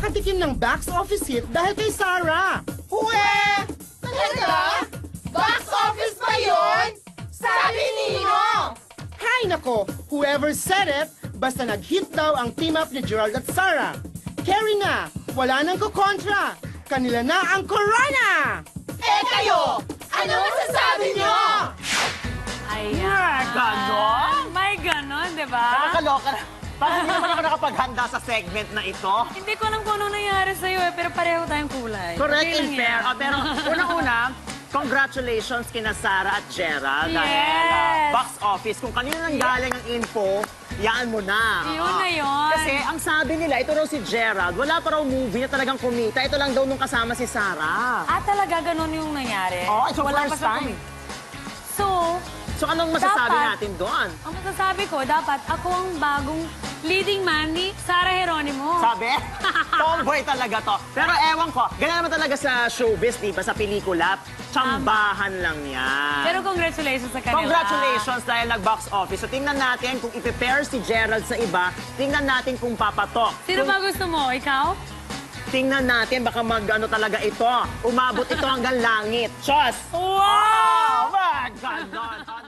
nakatikim ng box office hit dahil kay Sarah. Huwe! Talaga? Box office pa yun? Sabi Nino! Hay nako, whoever said it, basta nag-hit daw ang team up ni Gerald at Sarah. Carry na, wala nang kukontra. Kanila na ang corona! Eh kayo! Ano masasabi nyo? Ayan. Ganon? May ganon, di ba? Nakakaloka na. Parang hindi naman ako nakapaghanda sa segment na ito. Hindi ko alam kung anong nangyari sa'yo eh, pero pareho tayong kulay. Correct Okay and lang fair. yan. Oh, pero unang-una, congratulations kina Sarah at Gerald. Yes. Dahil box office, kung kanino nang galing ang info, yaan mo na. Yun na yun. Kasi ang sabi nila, ito raw si Gerald, wala pa raw movie na talagang kumita. Ito lang daw nung kasama si Sarah. Ah, talaga ganon yung nangyari? Oh, it's your Wala first pa siyang time. So, So anong masasabi Dapat. natin doon? ang masasabi ko, dapat ako ang bagong leading man ni Sarah Geronimo. Sabi? Tomboy talaga to. Pero ewan ko, ganyan naman talaga sa showbiz, di ba? Sa pelikula, tsambahan lang yan. Pero congratulations sa kanila. Congratulations dahil nag-box office. So tingnan natin kung i-prepare si Gerald sa iba, tingnan natin kung papatok. Sino ba gusto mo? Ikaw? Tingnan natin, baka mag-ano talaga ito. Umabot ito hanggang langit. Chos! Wow! Oh my God!